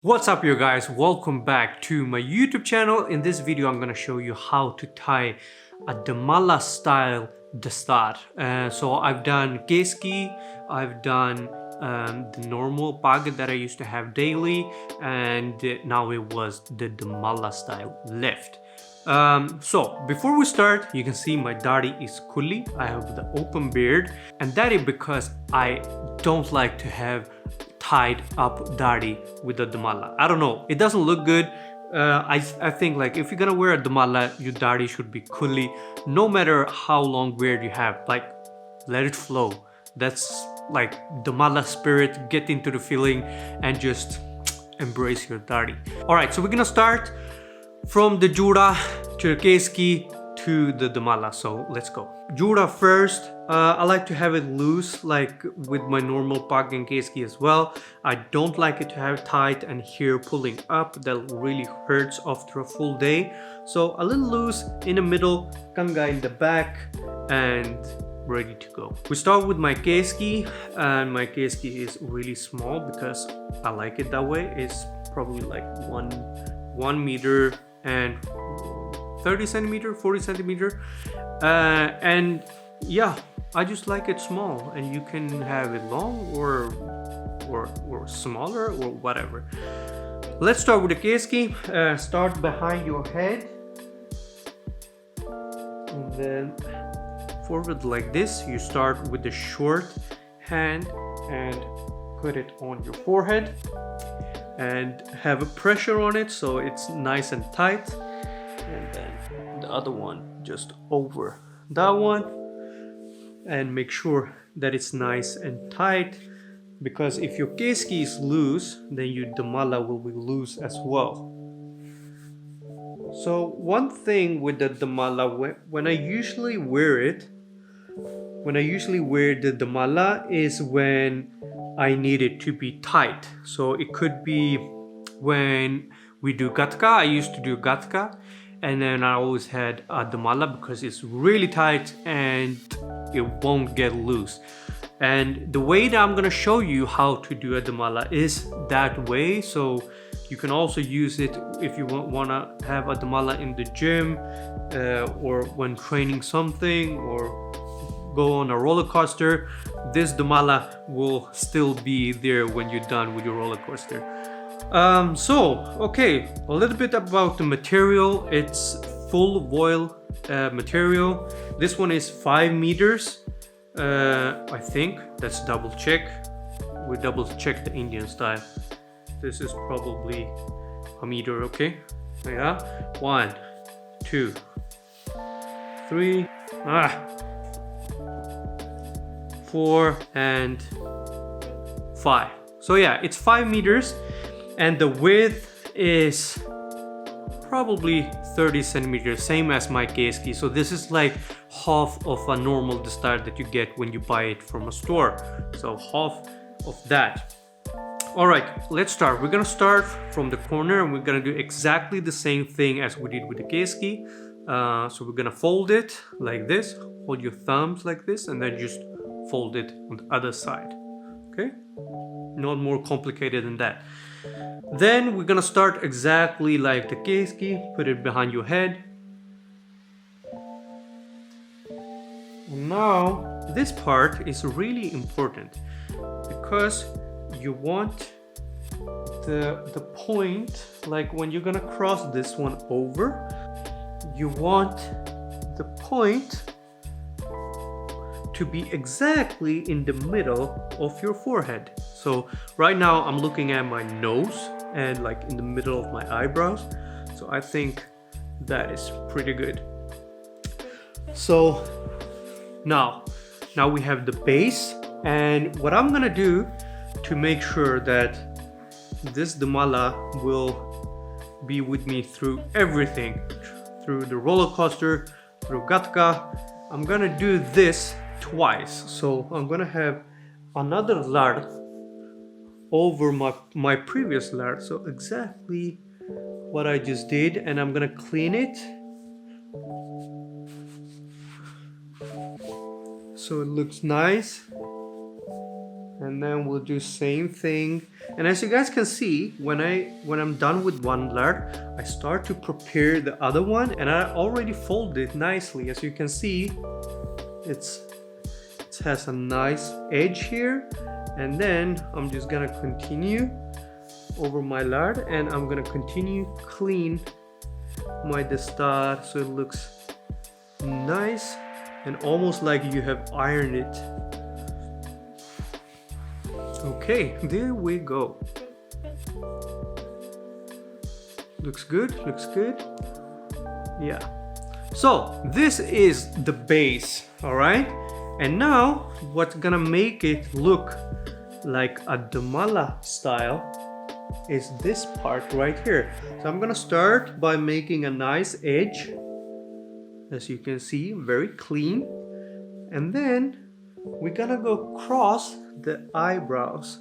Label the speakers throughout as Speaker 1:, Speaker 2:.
Speaker 1: What's up you guys, welcome back to my YouTube channel. In this video I'm gonna show you how to tie a Dumalla style Dastaar. So I've done Keski, I've done the normal pocket that I used to have daily, and now it was the Dumalla style lift. So before we start, you can see my daddy is kulli. I have the open beard, and that is because I don't like to have tied up daddy with the Dumalla. I don't know, it doesn't look good. I think like if you're gonna wear a Dumalla, your daddy should be kulli, no matter how long beard you have. Like, let it flow. That's like Dumalla spirit. Get into the feeling and just embrace your daddy. All right, so we're gonna start from the Jura to the Keski to the Dumalla. So let's go. Jura first. I like to have it loose, like with my normal pug and Keski as well. I don't like it to have tight and here pulling up. That really hurts after a full day. So a little loose in the middle, kanga in the back, and ready to go. We start with my Keski, and my Keski is really small because I like it that way. It's probably like one meter and 30 centimeter, 40 centimeter, and yeah, I just like it small, and you can have it long or smaller or whatever. Let's start with the Keski. Start behind your head and then forward like this. You start with the short hand and put it on your forehead and have a pressure on it so it's nice and tight, and then the other one just over that one, and make sure that it's nice and tight, because if your Keski is loose, then your Dumalla will be loose as well. So one thing with the Dumalla, when I usually wear the Dumalla is when I need it to be tight. So it could be when we do gatka. I used to do gatka, and then I always had a Dumalla because it's really tight and it won't get loose. And the way that I'm gonna show you how to do a Dumalla is that way. So you can also use it if you wanna have a Dumalla in the gym, or when training something, or go on a roller coaster. This Dumalla will still be there when you're done with your roller coaster. Okay, a little bit about the material. It's full voile material. This one is 5 meters. I think that's double check. We double check the Indian style. This is probably a meter. Okay, yeah, 1, 2, 3, 4 and 5. So yeah, it's 5 meters, and the width is probably 30 centimeters, same as my Keski. So this is like half of a normal Dastaar that you get when you buy it from a store. So half of that. All right, let's start. We're gonna start from the corner, and we're gonna do exactly the same thing as we did with the Keski. So we're gonna fold it like this, hold your thumbs like this, and then just fold it on the other side. Okay, not more complicated than that. Then we're gonna start exactly like the Keski. Put it behind your head. And now this part is really important because you want the point, like when you're gonna cross this one over, you want the point to be exactly in the middle of your forehead. So right now I'm looking at my nose and like in the middle of my eyebrows. So I think that is pretty good. So now we have the base, and what I'm gonna do to make sure that this Dumalla will be with me through everything, through the roller coaster, through gatka, I'm gonna do this twice. So I'm gonna have another lard over my previous lard, so exactly what I just did, and I'm gonna clean it so it looks nice. and then we'll do same thing. And as you guys can see, when I'm done with one lard, I start to prepare the other one, and I already fold it nicely. As you can see, it has a nice edge here. And then I'm just gonna continue over my lard, and I'm gonna continue clean my Dastaar so it looks nice and almost like you have ironed it. Okay, there we go. Looks good, looks good. Yeah. So this is the base, all right? And now what's gonna make it look like a Dumalla style is this part right here. So I'm gonna start by making a nice edge. As you can see, very clean. And then we're gonna go across the eyebrows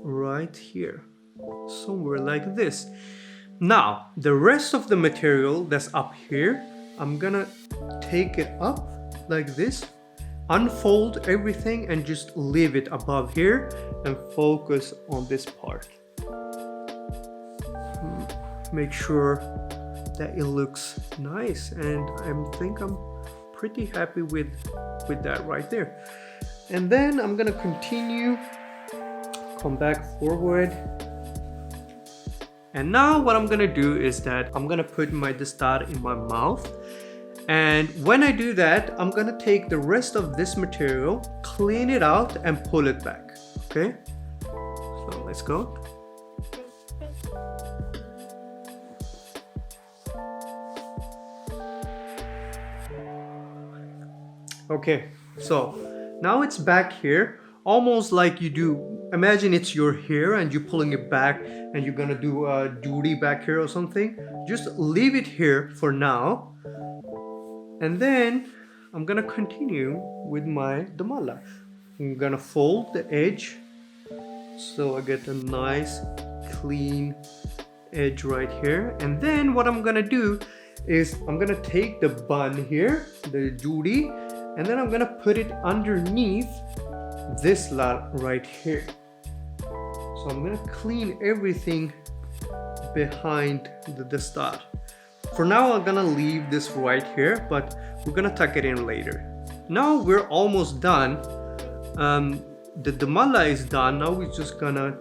Speaker 1: right here, somewhere like this. Now the rest of the material that's up here, I'm gonna take it up like this, unfold everything, and just leave it above here and focus on this part. Make sure that it looks nice, and I think I'm pretty happy with that right there. And then I'm gonna continue, come back forward, and now what I'm gonna do is that I'm gonna put my Dastaar in my mouth. And when I do that, I'm gonna take the rest of this material, clean it out, and pull it back. Okay, so let's go. Okay, so now it's back here, almost like you do. Imagine it's your hair and you're pulling it back, and you're gonna do a duty back here or something. Just leave it here for now, and then I'm gonna continue with my Dumalla. I'm gonna fold the edge so I get a nice clean edge right here. And then what I'm gonna do is I'm gonna take the bun here, the duty, and then I'm gonna put it underneath this lot right here. So I'm gonna clean everything behind the Dastaar. For now, I'm gonna leave this right here, but we're gonna tuck it in later. Now we're almost done. The Dumalla is done. Now we're just gonna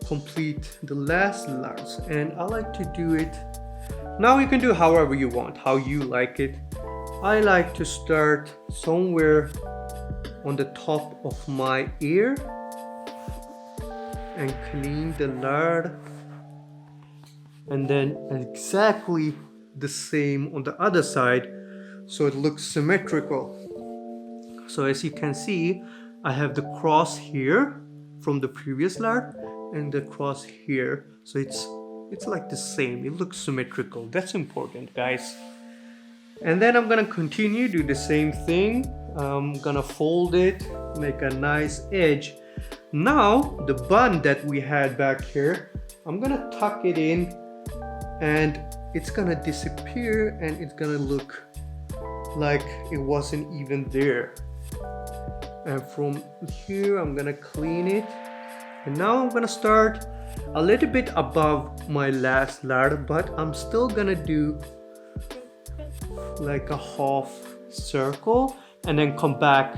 Speaker 1: complete the last lards, and I like to do it. Now you can do however you want, how you like it. I like to start somewhere on the top of my ear and clean the lard, and then exactly the same on the other side so it looks symmetrical. So as you can see, I have the cross here from the previous lard and the cross here, so it's like the same. It looks symmetrical. That's important, guys. And then I'm gonna continue, do the same thing. I'm gonna fold it, make a nice edge. Now the bun that we had back here, I'm gonna tuck it in, and it's gonna disappear, and it's gonna look like it wasn't even there. And from here I'm gonna clean it, and now I'm gonna start a little bit above my last lard, but I'm still gonna do like a half circle and then come back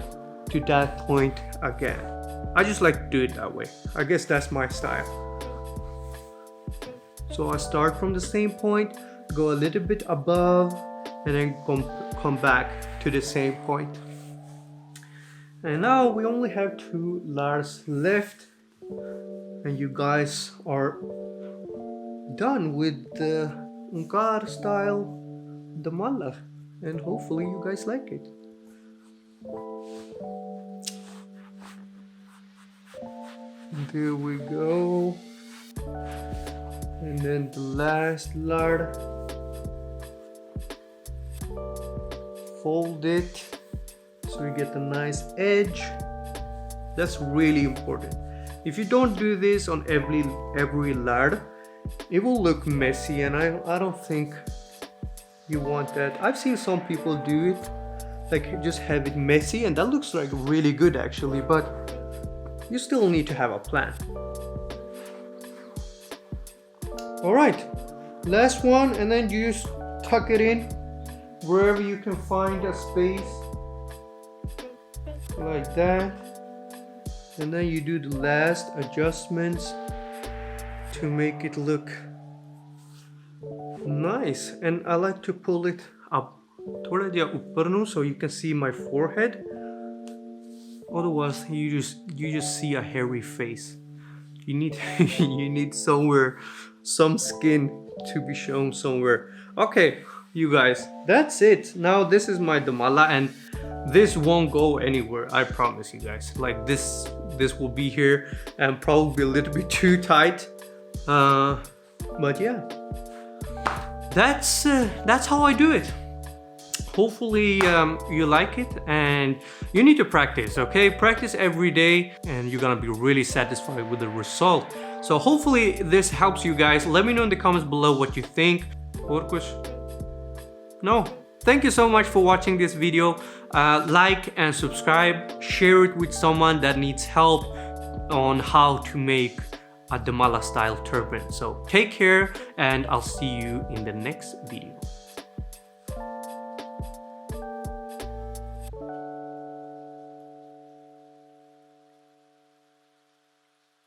Speaker 1: to that point again. I just like to do it that way. I guess that's my style. So I start from the same point, go a little bit above, and then come back to the same point. And now we only have 2 lards left, and you guys are done with the Ungar style Dumalla, and hopefully you guys like it. There we go. And then the last lard, fold it so you get a nice edge. That's really important. If you don't do this on every lard, it will look messy, and I don't think you want that. I've seen some people do it, like just have it messy, and that looks like really good actually, but you still need to have a plan. All right, last one, and then you just tuck it in wherever you can find a space like that, and then you do the last adjustments to make it look nice. And I like to pull it up थोड़ा जिहा ऊपर नू so you can see my forehead. Otherwise you just see a hairy face. You need you need somewhere, some skin to be shown somewhere. Okay, you guys, that's it. Now this is my Dumalla, and this won't go anywhere, I promise you guys. Like this will be here and probably a little bit too tight, but yeah, that's how I do it. Hopefully you like it, and you need to practice, okay? Practice every day and you're gonna be really satisfied with the result. So hopefully this helps you guys. Let me know in the comments below what you think. No. Thank you so much for watching this video. Like and subscribe, share it with someone that needs help on how to make a Dumalla style turban. So take care, and I'll see you in the next video.